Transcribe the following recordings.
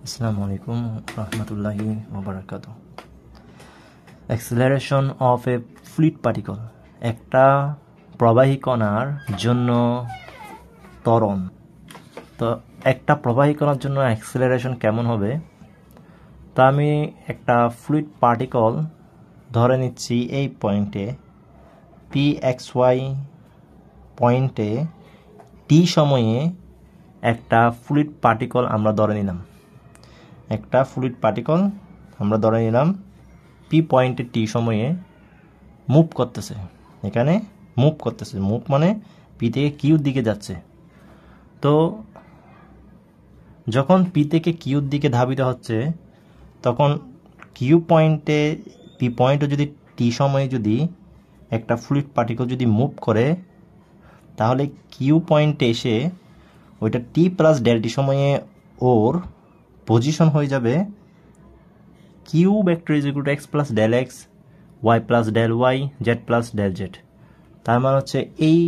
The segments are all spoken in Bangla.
Assalamualaikum warahmatullahi wabarakatuh. Acceleration of a fluid particle. একটা প্রবাহী কণার জন্য ত্বরণ। তো একটা প্রবাহী কণার জন্য অ্যাক্সেলারেশন কেমন হবে? তো আমি একটা ফ্লুইড পার্টিকল ধরে নিচ্ছি এই পয়েন্টে pxy পয়েন্টে t সময়ে একটা ফ্লুইড পার্টিকল আমরা ধরে নিলাম। একটা ফ্লুইড পার্টিকল আমরা ধরে নিলাম পি পয়েন্টে টি সময়ে মুভ করতেছে, এখানে মুভ করতেছে, মুভ মানে পি থেকে কিউর দিকে যাচ্ছে। তো যখন পি থেকে কিউর দিকে ধাবিত হচ্ছে তখন কিউ পয়েন্টে পি পয়েন্টে যদি টি সময়ে যদি একটা ফ্লুইড পার্টিকল যদি মুভ করে তাহলে কিউ পয়েন্টে এসে ওইটা টি প্লাস ডেল টি সময়ে ওর পজিশন হয়ে যাবে Q vector is equal to x plus del x, y plus del y, z plus del z. তার মানে হচ্ছে এই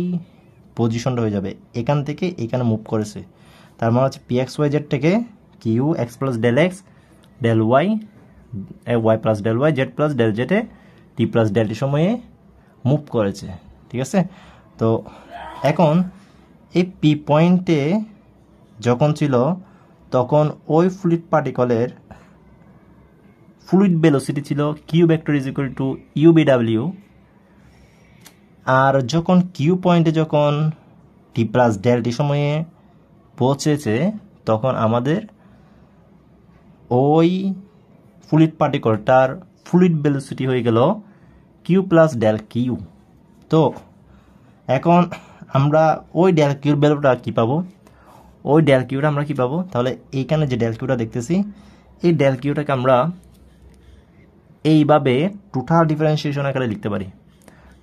পজিশনটা হয়ে যাবে, এখান থেকে এখানে মুভ করেছে। তার মানে হচ্ছে পি এক্স ওয়াই জেড থেকে Q x plus del x, del y, y plus del y, z plus del জেডে টি প্লাস ডেল টি সময়ে মুভ করেছে। ঠিক আছে? তো এখন এই পি পয়েন্টে যখন ছিল তখন ওই ফ্লুইড পার্টিকলের ফ্লুইড ভেলোসিটি ছিল q vector is equal to u v ডাব্লিউ। আর যখন কিউ পয়েন্টে যখন টি প্লাস ডেল টি সময়ে পৌঁছেছে তখন আমাদের ওই ফ্লুইড পার্টিকলটার ফ্লুইড ভেলোসিটি হয়ে গেল কিউ প্লাস ডেল কিউ। তো এখন আমরা ওই ডেল কিউর ভ্যালুটা কী পাবো? ওই ডেল কিউটা আমরা কী পাবো? তাহলে এইখানে যে ডেল কিউটা দেখতেছি এই ডেল কিউটাকে আমরা এইভাবে টোটাল ডিফারেন্সিয়েশন আকারে লিখতে পারি।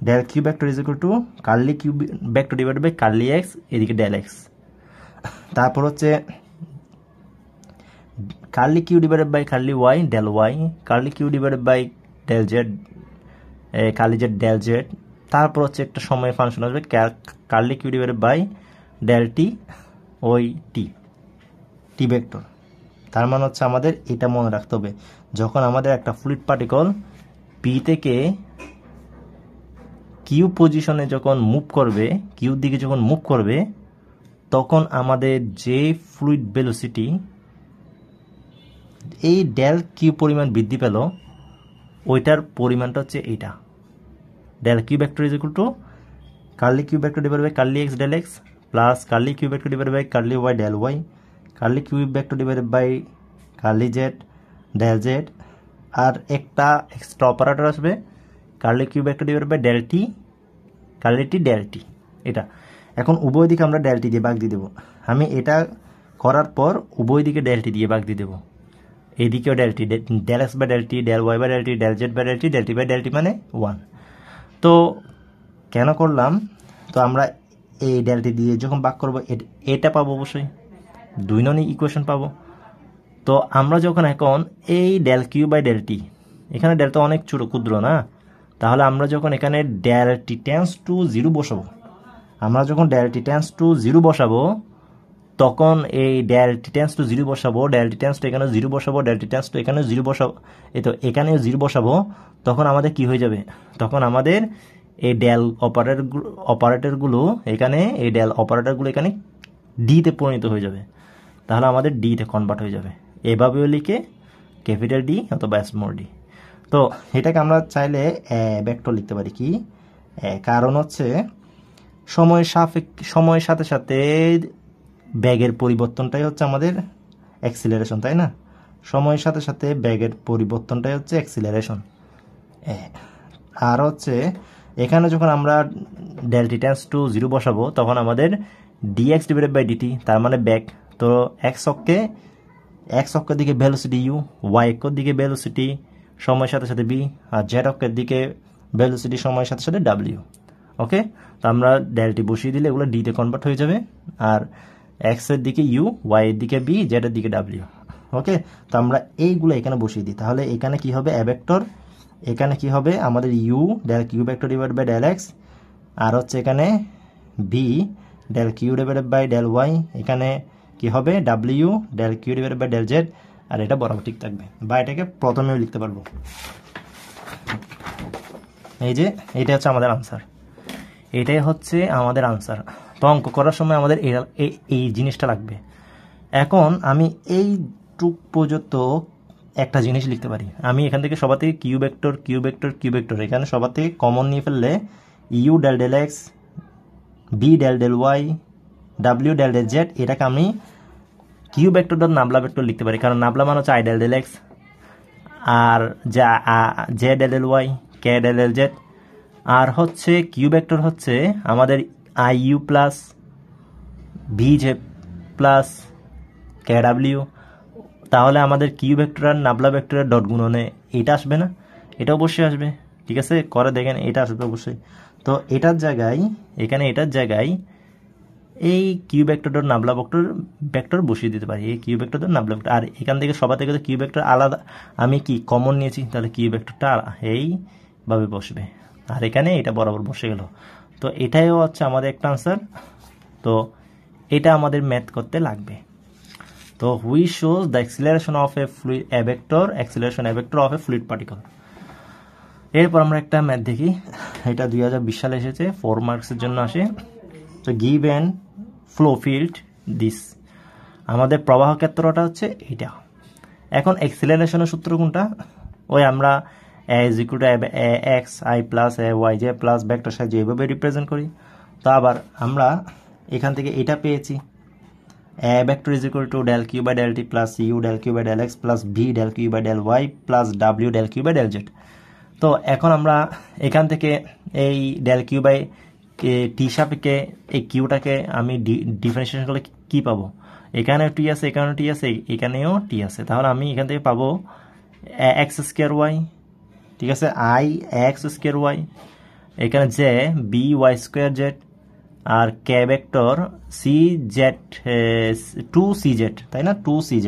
Del Q vector is equal to curly Q vector divided by curly x, এদিকে ডেল এক্স। তারপর হচ্ছে curly Q divided by curly y, del y, curly Q divided by del z, curly z del z. তারপর হচ্ছে একটা সময় ফাংশন আসবে curly Q divided by del t ওই টি, টি ভেক্টর। তার মানে হচ্ছে আমাদের এটা মনে রাখতে হবে, যখন আমাদের একটা ফ্লুইড পার্টিকল পি থেকে কিউ পজিশনে যখন মুভ করবে, কিউর দিকে যখন মুভ করবে তখন আমাদের যে ফ্লুইড ভেলোসিটি এই ডেল কিউ পরিমাণ বৃদ্ধি পেল ওইটার পরিমাণটা হচ্ছে এইটা, del Q vector is equal to curly Q vector divided by curly x del x plus curly Q vector divided by curly y del y, curly Q vector divided by curly z del Z. আর একটা এক্সট্রা অপারেটর আসবে curly Q vector divided by del t, curly t del t. এটা এখন উভয় দিকে আমরা ডেল টি দিয়ে ভাগ দিয়ে দেবো। আমি এটা করার পর উভয় দিকে ডেল টি দিয়ে ভাগ দিয়ে দেবো। এইদিকেও del t, del x by del t, del y by del t, del z by del t, del t by del t মানে 1। তো কেন করলাম? তো আমরা এই ডেল টি দিয়ে যখন ভাগ করবো এটা পাবো, অবশ্যই 2 নং ইকুয়েশন পাবো। তো আমরা যখন এখন এই del Q by del t, এখানে ডেল তো অনেক ছোটো ক্ষুদ্র না, তাহলে আমরা যখন এখানে ডেল টি টেন্স টু 0 বসাবো, আমরা যখন ডেল টি টেন্স টু 0 বসাবো তখন এই ডেল টি টেন্স টু 0 বসাবো, ডেল টি টেন্স টু এখানে 0 বসাবো, ডেল টি টেন্স টু এখানে 0 বসাবো, এই তো এখানেও 0 বসাবো, তখন আমাদের কি হয়ে যাবে? তখন আমাদের এই ডেল অপারেটরগুলো এখানে, এই ডেল অপারেটরগুলো এখানে ডিতে পরিণত হয়ে যাবে, তাহলে আমাদের ডিতে কনভার্ট হয়ে যাবে। এভাবেও লিখে ক্যাপিটাল ডি অথবা স্মল ডি। তো এটাকে আমরা চাইলে ভেক্টর লিখতে পারি কি, কারণ হচ্ছে সময়ের সাথে সাথে ব্যাগের পরিবর্তনটাই হচ্ছে আমাদের অ্যাক্সিলারেশন, তাই না? সময়ের সাথে সাথে ব্যাগের পরিবর্তনটাই হচ্ছে অ্যাক্সিলারেশন। আর হচ্ছে এখানে যখন আমরা ডেল টি টেন্স টু 0 বসাবো তখন আমাদের ডিএক্স ডিভাইডেড বাই ডিটি, তার মানে ব্যাগ। তো এক্স অক্ষের দিকে ভেলোসিটি ইউ, ওয়াই অক্ষের দিকে ভেলোসিটি সময়ের সাথে সাথে বি, আর জেড অক্ষের দিকে ভেলোসিটি সময়ের সাথে সাথে ডাব্লিউ। ওকে, তো আমরা ডেল টি বসিয়ে দিলে এগুলো ডিতে কনভার্ট হয়ে যাবে, আর এক্স এর দিকে ইউ, ওয়াই এর দিকে বি, জেড এর দিকে ডাব্লিউ। ওকে, তো আমরা এইগুলো এখানে বসিয়ে দিই, তাহলে এখানে কি হবে? A vector. এখানে কি হবে? আমাদের u del Q vector divided by del x, আর হচ্ছে এখানে v del q divided by del y, এখানে কি হবে? ডাব্লিউ del q divided by del Z, আর এটা বরাবর ঠিক থাকবে, বা এটাকে প্রথমেও লিখতে পারবো। এই যে এটা হচ্ছে আমাদের আনসার, এটাই হচ্ছে আমাদের আনসার। তো অঙ্ক করার সময় আমাদের এই জিনিসটা লাগবে। এখন আমি এইটুক পর্যন্ত একটা জিনিস লিখতে পারি, আমি এখান থেকে সবার থেকে কিউ ভেক্টর এখানে সবার থেকে কমন নিয়ে ফেললে U del del X, V del del Y, W del del Z, এটাকে আমি Q vector dot nabla vector লিখতে পারি, কারণ নাবলা মানে হচ্ছে আই ডেল ডেল এক্স, আর যা J del del Y, K del del Z, আর হচ্ছে কিউ ভেক্টর হচ্ছে আমাদের I U plus V J plus K W. তাহলে আমাদের কিউ ভেক্টর আর নাবলা ভেক্টরের ডট গুণনে এটা আসবে না? এটা অবশ্যই আসবে। ঠিক আছে, করে দেখেন, এটা আসবে অবশ্যই। তো এটার জায়গায়, এখানে এটার জায়গায় এই Q vector dot nabla vector বসিয়ে দিতে পারি, এই Q vector dot nabla vector. আর এখান থেকে সবার থেকে তো কিউ ভেক্টর আলাদা, আমি কি কমন নিয়েছি, তাহলে কিউ ভেক্টরটা এইভাবে বসবে, আর এখানে এটা বরাবর বসে গেল। তো এটাইও হচ্ছে আমাদের একটা আনসার। তো এটা আমাদের ম্যাথ করতে লাগবে। তো which shows the acceleration of a vector of a fluid particle. এরপর আমরা একটা ম্যাথ দেখি, এটা 2020 সালে এসেছে, 4 মার্কসের জন্য আসে। তো গিভেন ফ্লো ফিল্ড দিস, আমাদের প্রবাহ ক্ষেত্রটা হচ্ছে এটা। এখন অ্যাক্সিলারেশনের সূত্র কোনটা? ওই আমরা X I plus A Y J plus vector সাহায্যে এইভাবে রিপ্রেজেন্ট করি। তো আবার আমরা এখান থেকে এটা পেয়েছি, a vector is equal to del q by del t plus u del q by del x plus b del q by del y plus w del q by del z। তো এখন আমরা এখান থেকে এই del q by টি সাপেক্ষে এই কিউটাকে আমি ডিফারেন্সিয়েশন করলে কি পাবো? এখানেও টি আছে, এখানেও টি আছে, এখানেও টি আছে, তাহলে আমি এখান থেকে পাবো এক্স স্কোয়ার ওয়াই। ঠিক আছে, আই এক্স স্কোয়ার ওয়াই, এখানে j b y square z, আর k vector c z 2 CZ, তাই না, 2 CZ।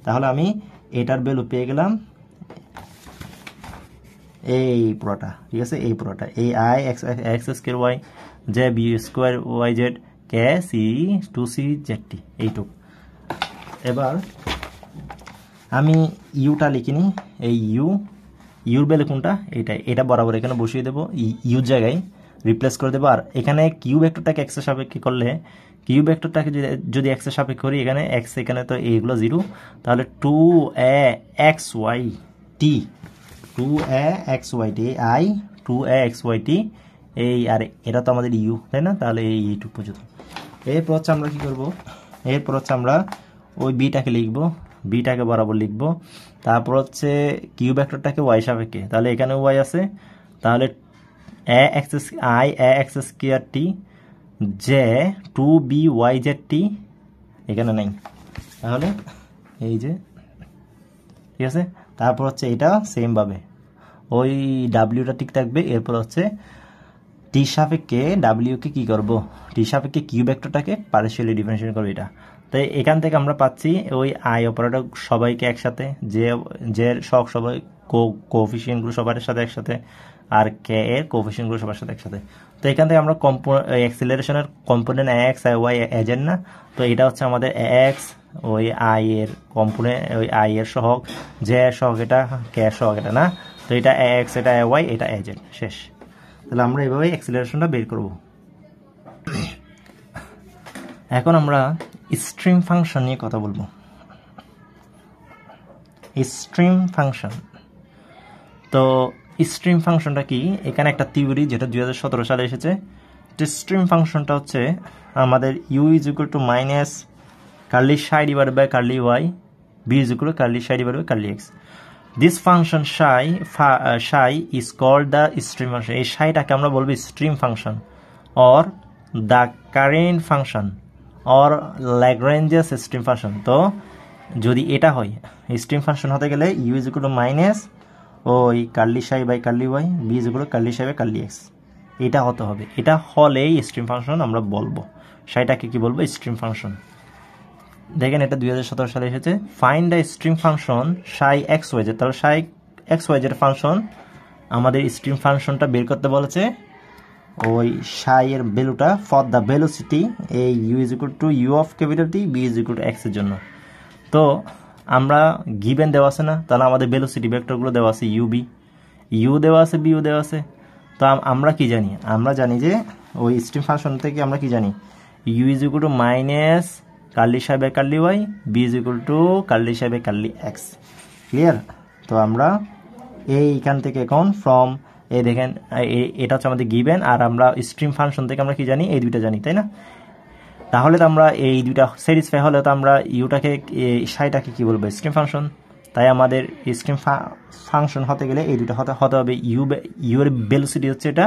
তাহলে আমি এটার ভ্যালু পেয়ে গেলাম এই পুরোটা। ঠিক আছে, এই পুরোটা, এই I x square Y J B square Y Z K C 2 CZ T, এইটুক। এবার আমি ইউটা লিখিনি, এই ইউর ভ্যালু কোনটা, এটা বরাবর এখানে বসিয়ে দেবো, ইউর জায়গায় রিপ্লেস করে দেবো। আর এখানে কিউ ভেক্টরটাকে এক্সের সাপেক্ষে করলে, কিউ ভেক্টরটাকে যদি এক্সের সাপেক্ষে করি, এখানে এক্স, এখানে তো এইগুলো 0, তাহলে 2aXy t, 2aXy t I 2aXy t এই, আর এটা তো আমাদের ইউ, তাই না, তাহলে এইটুকু পর্যন্ত। এরপর হচ্ছে আমরা কি করব, এরপর হচ্ছে আমরা ওই বিটাকে লিখবো, বিটাকে বরাবর লিখবো। তারপর হচ্ছে কিউ ভেক্টরটাকে ওয়াই সাপেক্ষে, তাহলে এখানে ওয়াই আছে, তাহলে I x square T J 2BYZ এখানে নেই, তাহলে এই যে, ঠিক আছে। তারপর হচ্ছে এটা সেমভাবে ওই ডাব্লিউটা ঠিক থাকবে। এরপর হচ্ছে টি সাপেক্ষে ডাব্লিউকে কী করবো, টি সাপেক্ষে কিউ ভেক্টরটাকে পার্শিয়ালি ডিফারেন্সিয়েট করবো এটা। তাই এখান থেকে আমরা পাচ্ছি ওই আই অপারেটর সবাইকে একসাথে, যে সবাই কোএফিসিয়েন্টগুলো সবার সাথে একসাথে, আর কে এর কোএফিসিয়েন্টগুলো সবার সাথে একসাথে। তো এখান থেকে আমরা অ্যাক্সিলারেশনের কম্পোনেন্ট এক্স আই ওয়াই এজেন্ট না, তো এটা হচ্ছে আমাদের এক্স, ওই আই এর কম্পোনেন্ট, ওই আই এর সহগ, জে এর সহগ এটা, কে এর সহগ এটা না, তো এটা এক্স, এটা ওয়াই, এটা এজেন্ট, শেষ। তাহলে আমরা এইভাবে অ্যাক্সিলারেশনটা বের করব। এখন আমরা স্ট্রিম ফাংশন নিয়ে কথা বলবো। স্ট্রিম ফাংশন, তো স্ট্রিম ফাংশনটা কি? এখানে একটা থিওরি যেটা 2017 সালে এসেছে। স্ট্রিম ফাংশনটা হচ্ছে আমাদের u is equal to minus curly psi divided by curly y, b is equal to curly psi divided by curly x. This function psi is called the stream function. এই সাইটাকে আমরা বলবো stream function or the current function or Lagrange's stream function. তো যদি এটা হয়, স্ট্রিম ফাংশন হতে গেলে u is equal to minus ওই curly psi by curly Y, B is equal to curly psi by curly x, এটা হতে হবে। এটা হলেই স্ট্রিম ফাংশন আমরা বলবো। সাইটাকে কি বলবো? Stream function. দেখেন এটা 2017 সালে এসেছে। Find the stream function psi X Y Z. তাহলে psi X Y Z function, আমাদের স্ট্রিম ফাংশনটা বের করতে বলেছে। ওই সাই এর ভ্যালুটা ফর দ্য ভেলোসিটি, এই U is equal to U of capital T, V is equal to X এর জন্য। তো আমরা গিভেন দেওয়া আছে না, তাহলে আমাদের ভেলোসিটি ভেক্টরগুলো দেওয়া আছে ইউবি, ইউ দেওয়া আছে, বিউ দেওয়া আছে। তো আমরা কি জানি, আমরা জানি যে ওই স্ট্রিম ফাংশন থেকে আমরা কি জানি, U is equal to minus curly psi by curly Y, B is equal to curly psi by curly X. Clear? তো আমরা এইখান থেকে এখন ফ্রম এই দেখেন এটা হচ্ছে আমাদের গিভেন, আর আমরা স্ট্রিম ফাংশন থেকে আমরা কি জানি, এই দুইটা জানি, তাই না? তাহলে তো আমরা এই দুইটা স্যাটিসফাই হলে তো আমরা ইউটাকে সাইটাকে কি বলবো, স্ট্রিম ফাংশন। তাই আমাদের স্ট্রিম ফাংশন হতে গেলে এই দুটো হতে হবে, ইউর ভেলোসিটি হচ্ছে এটা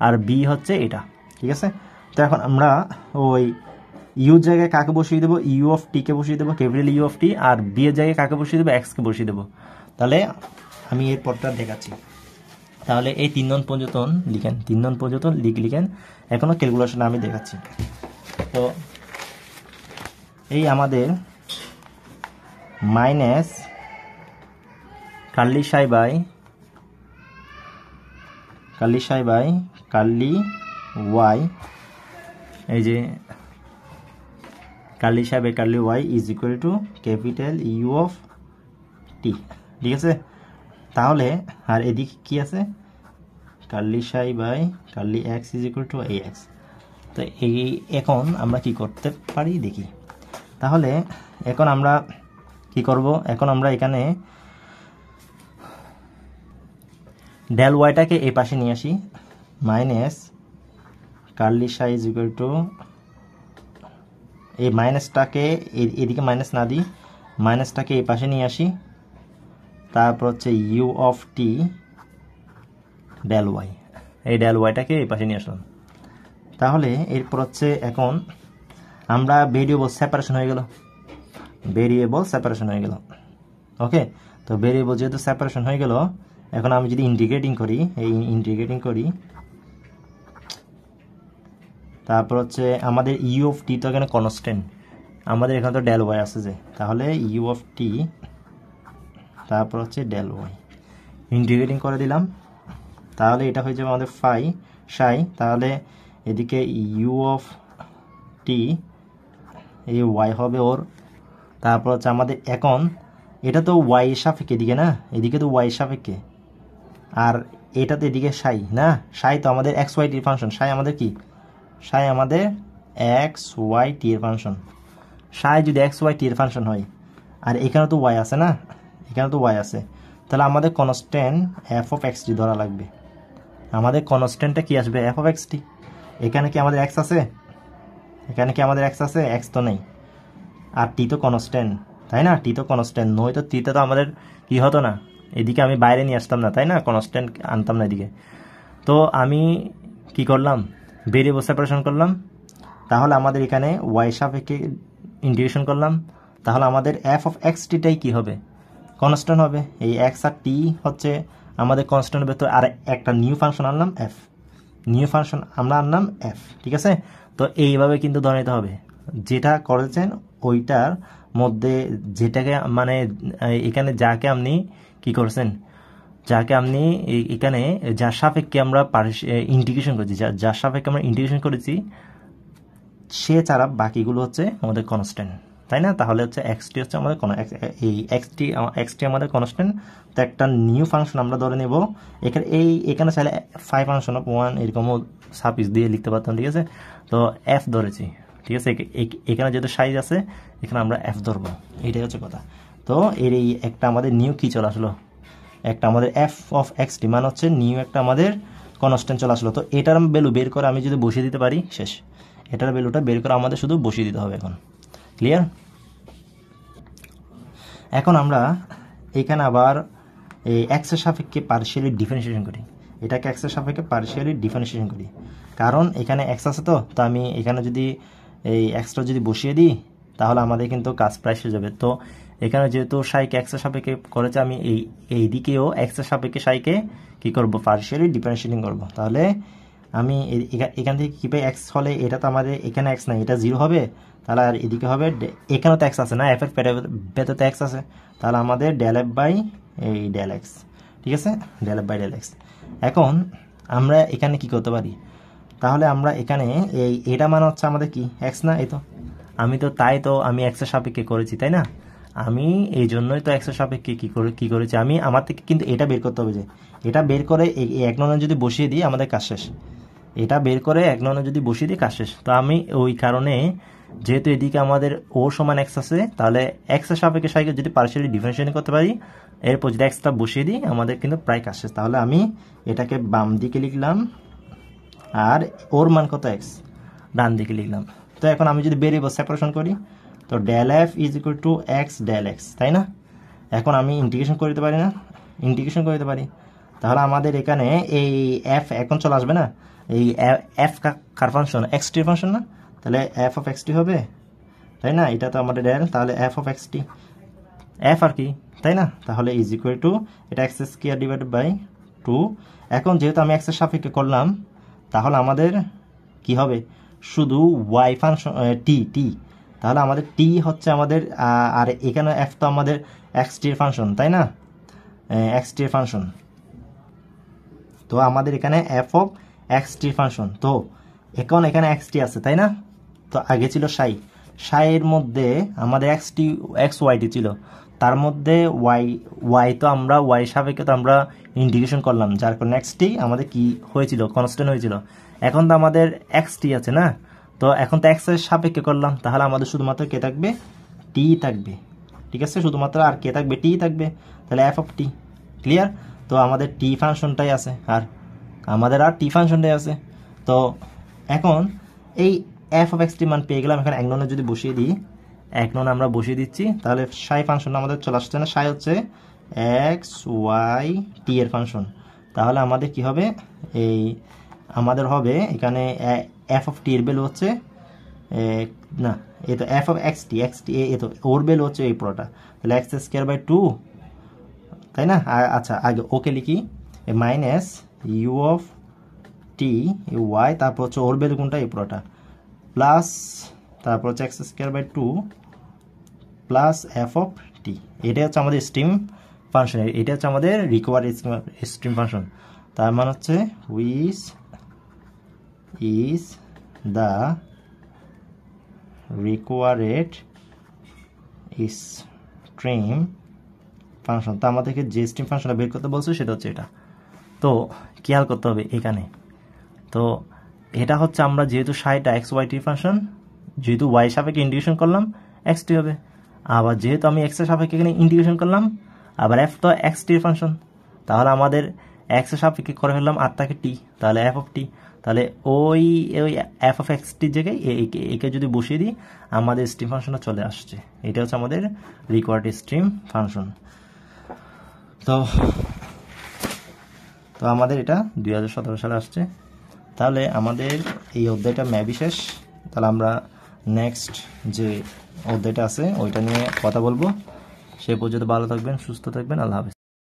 আর বি হচ্ছে এটা, ঠিক আছে? তো এখন আমরা ওই ইউ জায়গায় কাকে বসিয়ে দেবো, ইউ অফ টিকে বসিয়ে দেবো, ক্যাপিটাল ইউ অফ টি, আর বি এর জায়গায় কাকে বসিয়ে দেবো, এক্সকে বসিয়ে দেবো। তাহলে আমি এর পরটা দেখাচ্ছি। তাহলে এই 3 নং পর্যন্ত লিখেন, 3 নং পর্যন্ত লিখেন, এখনও ক্যালকুলেশন আমি দেখাচ্ছি। তো এই আমাদের minus curly psi by curly y, এই যে curly psi by curly y is equal to capital U of t, ঠিক আছে? তাহলে আর এদিকে কি আছে, curly psi by curly x is equal to a x. তো এই এখন আমরা কি করতে পারি দেখি। তাহলে এখন আমরা কি করব, এখন আমরা এখানে ডেল ওয়াইটাকে এই পাশে নিয়ে আসি, minus curly Sai is equal two, এই মাইনাসটাকে এদিকে মাইনাস না দিই, মাইনাসটাকে এই পাশে নিয়ে আসি, তারপর হচ্ছে U of T del Y, এই ডেল ওয়াইটাকে এই পাশে নিয়ে আসলাম। তাহলে এরপর হচ্ছে এখন আমরা ভেরিয়েবল সেপারেশন হয়ে গেল, ওকে? তো ভেরিয়েবল যেহেতু সেপারেশন হয়ে গেল, এখন আমি যদি ইন্টিগ্রেটিং করি, তারপর হচ্ছে আমাদের ইউ অফ টি তো এখানে কনস্ট্যান্ট, আমাদের এখানে তো ডেল ওয়াই আছে যে, তাহলে ইউ অফ টি তারপর হচ্ছে ডেল ওয়াই ইন্টিগ্রেটিং করে দিলাম, তাহলে এটা হয়ে যাবে আমাদের সাই। তাহলে এদিকে ইউ অফ টি এই ওয়াই হবে ওর, তারপর হচ্ছে আমাদের এখন এটা তো ওয়াই সাপেক্ষে এদিকে না, এদিকে তো ওয়াই সাপেক্ষে, আর এটা তো এদিকে সাই না, সাই তো আমাদের এক্স ওয়াই টির ফাংশন, সাই আমাদের কি, সাই আমাদের এক্স ওয়াই টি এর ফাংশন। সাই যদি এক্স ওয়াই টি এর ফাংশন হয়, আর এখানে তো ওয়াই আছে না, এখানে তো ওয়াই আছে, তাহলে আমাদের কনস্ট্যান্ট এফ অফ এক্স টি ধরা লাগবে। আমাদের কনস্ট্যান্টটা কি আসবে, এফ অফ এক্স টি। এখানে কি আমাদের এক্স আছে, এক্স তো নেই, আর টি তো কনস্ট্যান্ট, তাই না? টি তো কনস্ট্যান্ট নয় তো টিতে তো আমাদের কি হতো না, এদিকে আমি বাইরে নিয়ে আসতাম না, তাই না? কনস্ট্যান্ট আনতাম না এদিকে। তো আমি কি করলাম, ভেরিয়েবল সেপারেশন করলাম, তাহলে আমাদের এখানে ওয়াই সাপেক্ষে ইন্টিগ্রেশন করলাম, তাহলে আমাদের এফ অফ এক্স টিটাই কী হবে, কনস্ট্যান্ট হবে। এই এক্স আর টি হচ্ছে আমাদের কনস্ট্যান্ট হবে, তো আর একটা নিউ ফাংশন আনলাম এফ, ঠিক আছে? তো এইভাবে কিন্তু ধরে নিতে হবে, যেটা করেছেন ওইটার মধ্যে যেটাকে মানে এখানে যাকে আপনি কি করছেন, যাকে আপনি এখানে যার সাপেক্ষে আমরা ইন্টিগ্রেশন করেছি, সে ছাড়া বাকিগুলো হচ্ছে আমাদের কনস্ট্যান্ট, তাই না? তাহলে হচ্ছে এক্সটি হচ্ছে আমাদের এই এক্সটি আমাদের কনস্ট্যান্ট। তো একটা নিউ ফাংশন আমরা ধরে নেব, এখানে চাইলে 5 ফাংশন অফ 1 এরকমও সাপিস দিয়ে লিখতে পারতাম, ঠিক আছে? তো এফ ধরেছি, ঠিক আছে? এখানে যেহেতু সাইজ আছে, এখানে আমরা এফ ধরবো, এইটাই হচ্ছে কথা। তো এর এই একটা আমাদের নিউ কি চলে আসলো, একটা আমাদের এফ অফ এক্স টি মানে হচ্ছে নিউ একটা আমাদের কনস্ট্যান্ট চলে আসলো। তো এটার ভ্যালু বের করে আমি যদি বসিয়ে দিতে পারি, শেষ। এটার ভ্যালুটা বের করে আমাদের শুধু বসিয়ে দিতে হবে এখন। ক্লিয়ার? এখন আমরা এখানে আবার এই এক্সের সাপেক্ষে পার্শিয়ালি ডিফারেন্সিয়েশন করি, এটাকে এক্সের সাপেক্ষে পার্শিয়ালি ডিফারেন্সিয়েশন করি, কারণ এখানে এক্স আছে, তো আমি এখানে যদি এই এক্সটা যদি বসিয়ে দিই, তাহলে আমাদের কিন্তু কাজ প্রায় শেষ যাবে। তো এখানে যেহেতু সাইকে এক্সের সাপেক্ষে করেছে, আমি এই দিকেও এক্সের সাপেক্ষে সাইকে কী করবো, পার্শিয়ালি ডিফারেন্সিয়েটিং করবো। তাহলে আমি এখান থেকে কী পাই, এক্স হলে এটা তো আমাদের এখানে এক্স নাই, এটা 0 হবে, তাহলে আর এদিকে হবে, এখানেও তো এক্স আছে না, এফ এর ভেতরে তো এক্স আছে, তাহলে আমাদের ডেল এফ বাই এই ডেল এক্স, ঠিক আছে? Del F by del X. এখন আমরা এখানে কি করতে পারি, তাহলে আমরা এখানে এটা মানে হচ্ছে আমাদের কি এক্স না, এই তো আমি এক্সের সাপেক্ষে করেছি, তাই না? আমি এই জন্যই তো এক্সের সাপেক্ষে কি করেছি আমি, আমার থেকে কিন্তু এটা বের করতে হবে, যে এটা বের করে এই 1 ননে যদি বসিয়ে দিই আমাদের কাজ শেষ। এটা বের করে 1 ননে যদি বসিয়ে দিই কাজ শেষ। তো আমি ওই কারণে যেহেতু এদিকে আমাদের ও সমান এক্স আছে, তাহলে এক্সের সাপেক্ষে সাইকে যদি পার্সিয়ালি ডিফারেন্সিয়েট করতে পারি, এরপর যদি এক্সটা বসিয়ে দিই আমাদের কিন্তু প্রায় কাজ শেষ। তাহলে আমি এটাকে বাম দিকে লিখলাম, আর ওর মান কত এক্স ডান দিকে লিখলাম। তো এখন আমি যদি ভেরিয়েবল সেপারেশন করি, তো del F is equal to X del X, তাই না? এখন আমি ইন্টিগ্রেশন করে দিতে পারি না? ইন্টিগ্রেশন করে দিতে পারি। তাহলে আমাদের এখানে এই এফ এখন চলে আসবে না, এই এফ কার ফাংশন, এক্স টির ফাংশন না, তাহলে এফ অফ এক্স টি হবে, তাই না? এটা তো আমাদের ডেল, তাহলে f of x t, f আর কি, তাই না? তাহলে ইজ ইকুয়াল টু এটা এক্স স্কোয়ার ডিভাইডেড বাই 2। এখন যেহেতু আমি এক্সের সাপেক্ষে করলাম, তাহলে আমাদের কি হবে, শুধু ওয়াই ফাংশন টি, তাহলে আমাদের টি হচ্ছে আমাদের, আর এখানে এফ তো আমাদের এক্স টির ফাংশন, তাই না? এক্স টির ফাংশন, তো আমাদের এখানে এফ অফ এক্স টির ফাংশন। তো এখন এখানে এক্স টি আছে, তাই না? তো আগে ছিল সাইয়ের মধ্যে আমাদের এক্স ওয়াইটি ছিল, তার মধ্যে ওয়াই তো আমরা ওয়াই সাপেক্ষে তো আমরা ইন্টিগ্রেশন করলাম, যার কারণে এক্স টি আমাদের কি হয়েছিল, কনস্ট্যান্ট হয়েছিল। এখন তো আমাদের এক্স টি আছে না, তো এখন তো এক্স এর সাপেক্ষে করলাম, তাহলে আমাদের শুধুমাত্র কে থাকবে, টি থাকবে, ঠিক আছে? শুধুমাত্র আর কে থাকবে, টি থাকবে, তাহলে এফ অফ টি, ক্লিয়ার? তো আমাদের টি ফাংশনটাই আছে, আর আমাদের আর টি ফাংশনটাই আছে। তো এখন এই এফ অফ এক্স টি মান পেয়ে গেলাম, এখানে 1 ননে যদি বসিয়ে দিই, 1 ননে আমরা বসিয়ে দিচ্ছি, তাহলে সাই ফাংশনটা আমাদের চলে আসছে না, সাই হচ্ছে এক্স ওয়াই টি এর ফাংশন। তাহলে আমাদের কি হবে, এই আমাদের হবে এখানে এফ অফ টি এর ভ্যালু হচ্ছে না, এই তো এফ অফ এক্স টি এ তো ওর ভ্যালু হচ্ছে এই পুরোটা, তাহলে এক্স স্কোয়ার বাই 2, তাই না? আচ্ছা আগে ওকে লিখি, minus U of T Y, তারপর হচ্ছে ওর ভ্যালু কোনটা, এই পুরোটা, প্লাস তারপর হচ্ছে x square by 2 plus f of t. এটা হচ্ছে আমাদের স্ট্রিম ফাংশন, এটা হচ্ছে আমাদের রিকোয়ার্ড স্ট্রিম ফাংশন। তার মানে হচ্ছে which is the required stream function. তো আমাদেরকে যে স্ট্রিম ফাংশনটা বের করতে বলছে সেটা হচ্ছে এটা। তো খেয়াল করতে হবে এখানে, তো এটা হচ্ছে আমরা যেহেতু সাইটা এক্স ওয়াই টি ফাংশন, যেহেতু ওয়াই সাপেক্ষে ইন্টিগ্রেশন করলাম এক্স টি হবে, আবার যেহেতু আমি এক্স এর সাপেক্ষে এখানে ইন্টিগ্রেশন করলাম, আবার এফ তো এক্স টির ফাংশন, তাহলে আমাদের এক্স এর সাপেক্ষে করে ফেললাম আর তাকে টি, তাহলে এফ অফ টি, তাহলে ওই এফ অফ এক্স টির জায়গায় একে যদি বসিয়ে দিই আমাদের স্ট্রিম ফাংশনটা চলে আসছে। এটা হচ্ছে আমাদের রিকোয়ার্ড স্ট্রিম ফাংশন। তো আমাদের এটা 2017 সালে আসছে। তাহলে আমাদের এই অধ্যায়টা ম্যাবি শেষ। তাহলে আমরা নেক্সট যে অধ্যায়টা আছে ওইটা নিয়ে কথা বলবো। সে পর্যন্ত ভালো থাকবেন, সুস্থ থাকবেন, আল্লাহ হাফেজ।